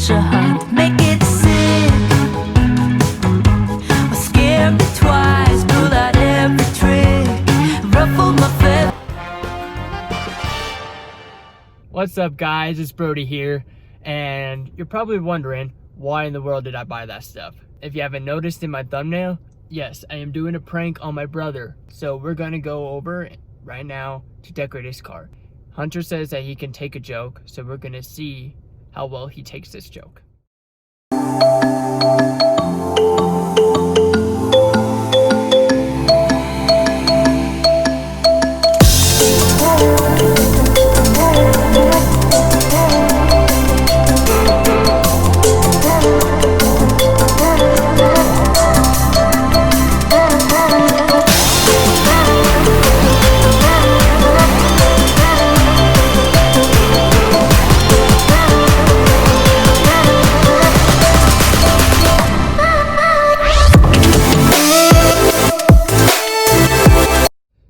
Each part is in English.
treasure hunt. Make it sick or scare me twice. Pull out every trick, ruffle my feathers. What's up, guys? It's Brody here, and you're probably wondering why in the world did I buy that stuff. If you haven't noticed in my thumbnail, yes, I am doing a prank on my brother. So we're gonna go over right now to decorate his car. Hunter says that he can take a joke, so we're gonna see how well he takes this joke.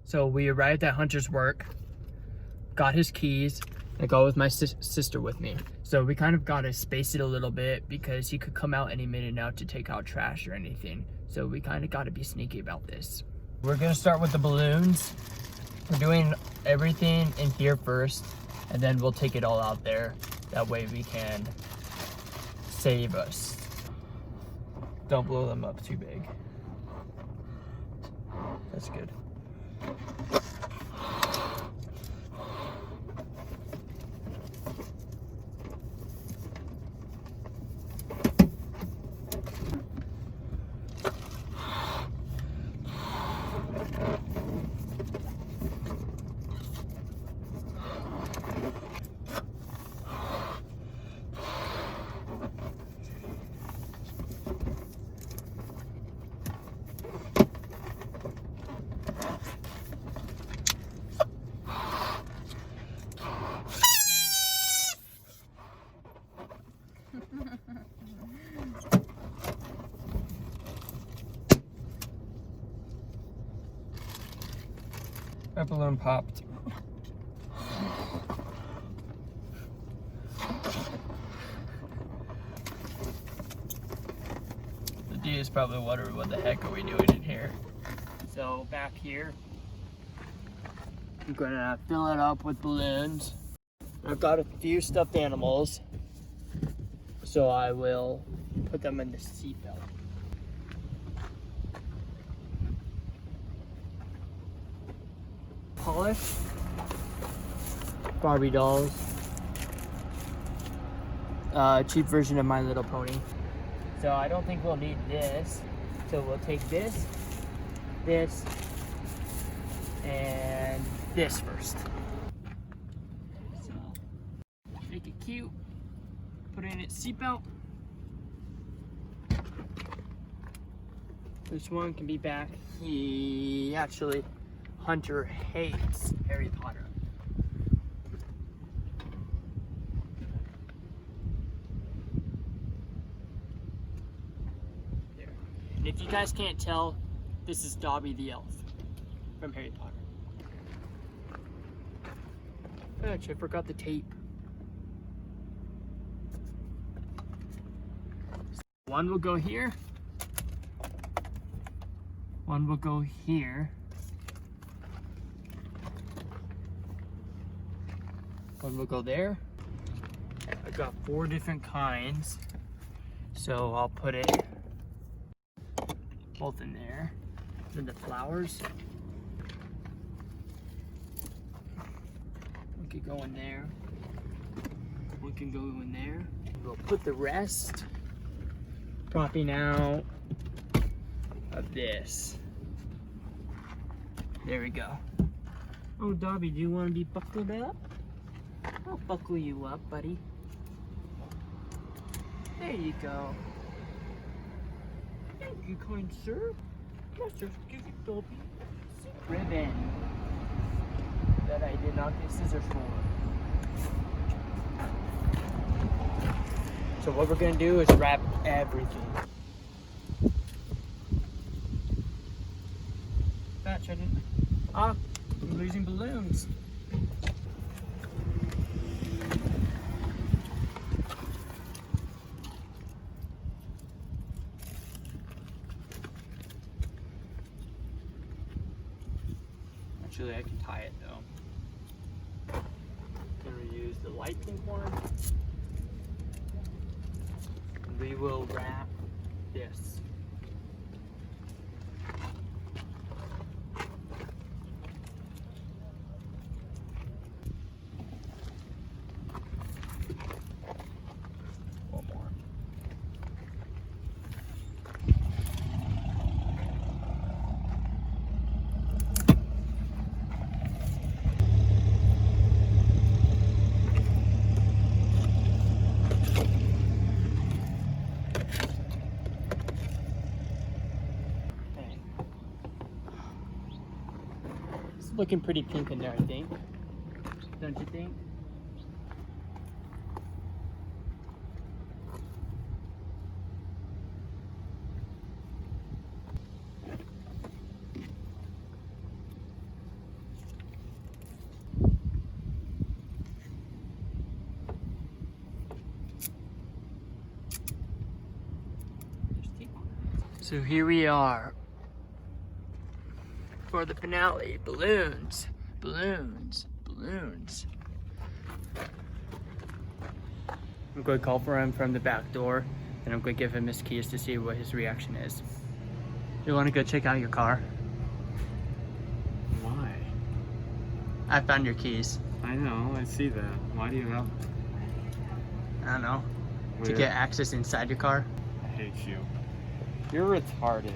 So we arrived at Hunter's work, got his keys, and go with my sister with me. So we kind of got to space it a little bit because he could come out any minute now to take out trash or anything. So we kind of got to be sneaky about this. We're gonna start with the balloons. We're doing everything in here first, and then we'll take it all out there. That way we can save us. Don't blow them up too big. That's good. That balloon popped. The D is probably wondering what the heck are we doing in here. So back here, I'm gonna fill it up with balloons. I've got a few stuffed animals, so I will put them in the seat belt. Polish, Barbie dolls, cheap version of My Little Pony. So I don't think we'll need this. So we'll take this, and this first. So make it cute, put it in its seatbelt. This one can be back. Hunter hates Harry Potter. There. And if you guys can't tell, this is Dobby the elf from Harry Potter. Actually, I forgot the tape. One will go here. One will go here. One will go there. I've got 4 different kinds, so I'll put it both in there. Then the flowers, one can go in there. One can go in there. We'll put the rest popping out of this. There we go. Oh, Dobby, do you want to be buckled up? I'll buckle you up, buddy. There you go. Thank you, kind sir. Yes, sir. Give you Dobby ribbon that I did not get scissors for. So what we're gonna do is wrap everything. Batch, I didn't. I'm losing balloons. Actually, I can tie it though. I'm gonna use the light pink one. We will wrap this. One more. It's looking pretty pink in there, I think. Don't you think? So here we are for the finale. Balloons, balloons, balloons. I'm going to call for him from the back door, and I'm going to give him his keys to see what his reaction is. You want to go check out your car? Why? I found your keys. I know, I see that. Why do you have them? I don't know. To Weird. get access inside your car. I hate you. You're retarded.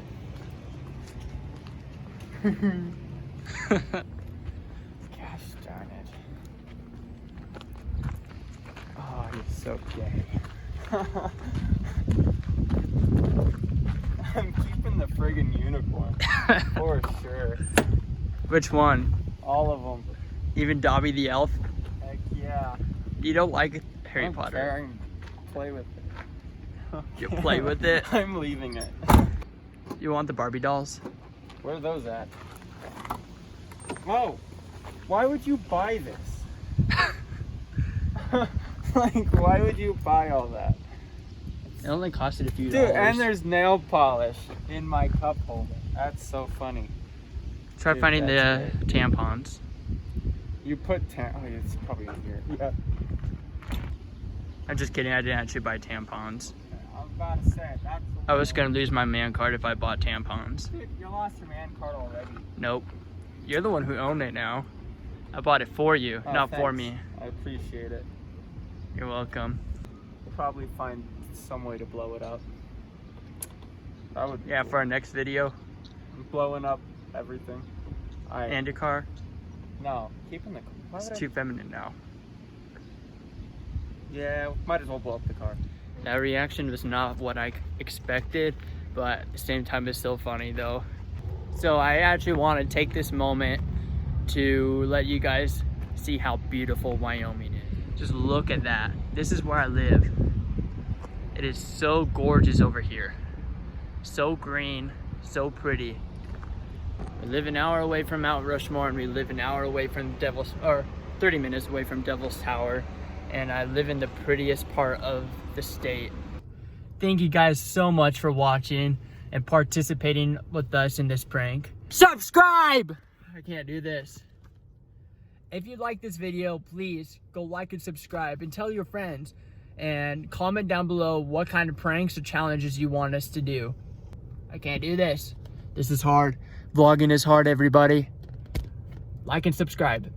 Gosh darn it. Oh, he's so gay. I'm keeping the friggin' uniform. For sure. Which one? All of them. Even Dobby the elf? Heck yeah. You don't like Harry I'm Potter? caring. Play with it. You play with it? I'm leaving it. You want the Barbie dolls? Where are those at? Oh, why would you buy this? Like, why would you buy all that? It only costed a few Dude, dollars. and there's nail polish in my cup holder. That's so funny. Try Dude, finding the that's tampons. You put oh, it's probably in here. Yeah. I'm just kidding, I didn't actually buy tampons. I was about to say, that's I was gonna lose my man card if I bought tampons. Dude, you lost your man card already. Nope. You're the one who owned it now. I bought it for you, Oh, not for thanks. me. I appreciate it. You're welcome. We'll probably find some way to blow it up. That would be Yeah, cool. for our next video. Blowing up everything. And your car. No, keeping the why It's would I- too feminine now. Yeah, might as well blow up the car. That reaction was not what I expected, but at the same time it's still funny though. So I actually want to take this moment to let you guys see how beautiful Wyoming is. Just look at that. This is where I live. It is so gorgeous over here. So green, so pretty. We live an hour away from Mount Rushmore, and we live an hour away from 30 minutes away from Devil's Tower. And I live in the prettiest part of the state. Thank you guys so much for watching and participating with us in this prank. Subscribe! I can't do this. If you like this video, please go like and subscribe and tell your friends. And comment down below what kind of pranks or challenges you want us to do. I can't do this. This is hard. Vlogging is hard, everybody. Like and subscribe.